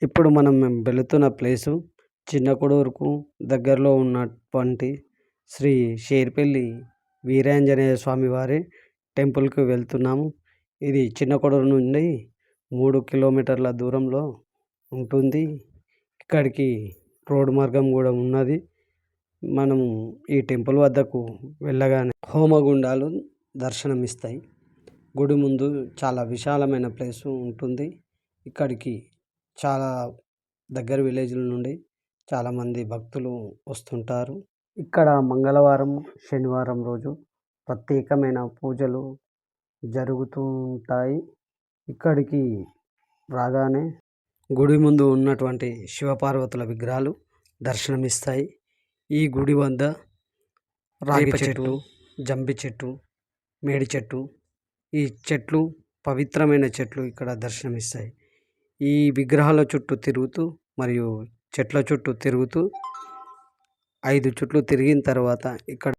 ఇప్పుడు మనం వెళుతున్న ప్లేసు చిన్న కొడూరుకు దగ్గరలో ఉన్నటువంటి శ్రీ షేర్పల్లి వీరాంజనేయ స్వామి వారి టెంపుల్కి వెళ్తున్నాము. ఇది చిన్న కొడూరు నుండి 3 కిలోమీటర్ల దూరంలో ఉంటుంది. ఇక్కడికి రోడ్డు మార్గం కూడా ఉన్నది. మనం ఈ టెంపుల్ వద్దకు వెళ్ళగానే హోమగుండాలు దర్శనమిస్తాయి. గుడి ముందు చాలా విశాలమైన ప్లేసు ఉంటుంది. ఇక్కడికి చాలా దగ్గర విలేజ్ల నుండి చాలామంది భక్తులు వస్తుంటారు. ఇక్కడ మంగళవారం, శనివారం రోజు ప్రత్యేకమైన పూజలు జరుగుతూ ఉంటాయి. ఇక్కడికి రాగానే గుడి ముందు ఉన్నటువంటి శివపార్వతుల విగ్రహాలు దర్శనమిస్తాయి. ఈ గుడి వద్ద రాగి చెట్టు, జంబి చెట్టు, మేడి చెట్టు, ఈ చెట్లు పవిత్రమైన చెట్లు ఇక్కడ దర్శనమిస్తాయి. ఈ విగ్రహాల చుట్టూ తిరుగుతూ మరియు చెట్ల చుట్టూ తిరుగుతూ 5 చుట్లు తిరిగిన తర్వాత ఇక్కడ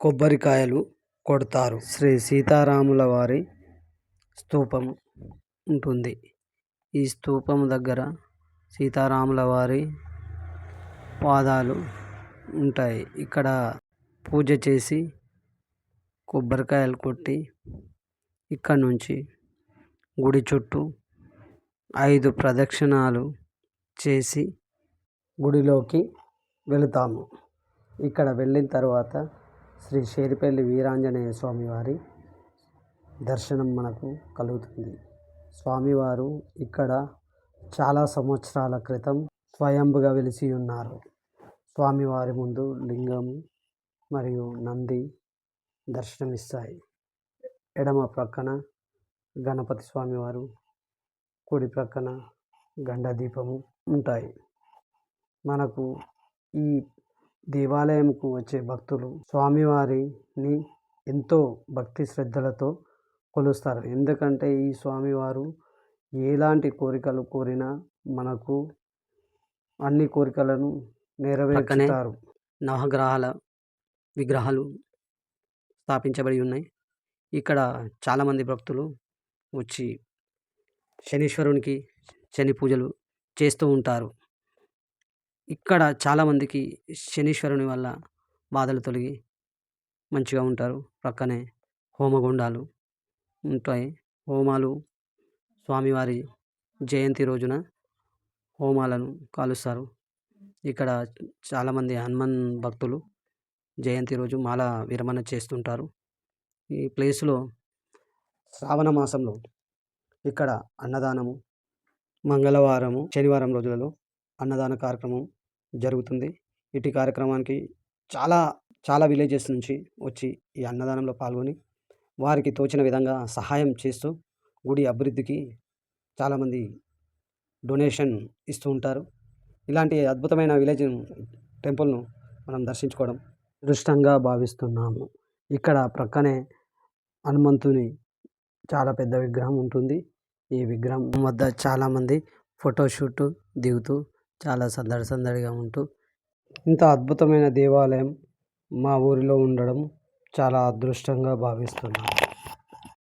కొబ్బరికాయలు కొడతారు. శ్రీ సీతారాముల వారి స్తూపం ఉంటుంది. ఈ స్తూపం దగ్గర సీతారాముల వారి పాదాలు ఉంటాయి. ఇక్కడ పూజ చేసి కొబ్బరికాయలు కొట్టి ఇక్కడ నుంచి గుడి చుట్టూ 5 ప్రదక్షిణాలు చేసి గుడిలోకి వెళుతాము. ఇక్కడ వెళ్ళిన తర్వాత శ్రీ షేర్పల్లి వీరాంజనేయ స్వామి వారి దర్శనం మనకు కలుగుతుంది. స్వామివారు ఇక్కడ చాలా సంవత్సరాల క్రితం స్వయంభుగా వెలిసి ఉన్నారు. స్వామివారి ముందు లింగం మరియు నంది దర్శనమిస్తాయి. ఎడమ ప్రక్కన గణపతి స్వామివారు, కుడి ప్రక్కన గండ దీపము ఉంటాయి. మనకు ఈ దేవాలయంకు వచ్చే భక్తులు స్వామివారిని ఎంతో భక్తి శ్రద్ధలతో కొలుస్తారు. ఎందుకంటే ఈ స్వామివారు ఎలాంటి కోరికలు కోరినా మనకు అన్ని కోరికలను నెరవేర్చుతారు. నవగ్రహాల విగ్రహాలు స్థాపించబడి ఉన్నాయి. ఇక్కడ చాలామంది భక్తులు వచ్చి శనీశ్వరునికి శని పూజలు చేస్తూ ఉంటారు. ఇక్కడ చాలామందికి శనీశ్వరుని వల్ల బాధలు తొలగి మంచిగా ఉంటారు. ప్రక్కనే హోమగుండాలు ఉంటాయి. హోమాలు స్వామివారి జయంతి రోజున హోమాలను కాలుస్తారు. ఇక్కడ చాలామంది హనుమాన్ భక్తులు జయంతి రోజు మాల విరమణ చేస్తుంటారు. ఈ ప్లేస్లో శ్రావణ మాసంలో ఇక్కడ అన్నదానము, మంగళవారము, శనివారం రోజులలో అన్నదాన కార్యక్రమం జరుగుతుంది. ఇటు కార్యక్రమానికి చాలా విలేజెస్ నుంచి వచ్చి ఈ అన్నదానంలో పాల్గొని వారికి తోచిన విధంగా సహాయం చేస్తూ గుడి అభివృద్ధికి చాలామంది డొనేషన్ ఇస్తూ ఉంటారు. ఇలాంటి అద్భుతమైన విలేజ్ టెంపుల్ను మనం దర్శించుకోవడం అదృష్టంగా భావిస్తున్నాము. ఇక్కడ ప్రక్కనే హనుమంతుని చాలా పెద్ద విగ్రహం ఉంటుంది. ఈ విగ్రహం వద్ద చాలామంది ఫోటోషూట్ దిగుతూ చాలా సందడిగా ఉంటూ ఇంత అద్భుతమైన దేవాలయం మా ఊరిలో ఉండడం చాలా అదృష్టంగా భావిస్తున్నాను.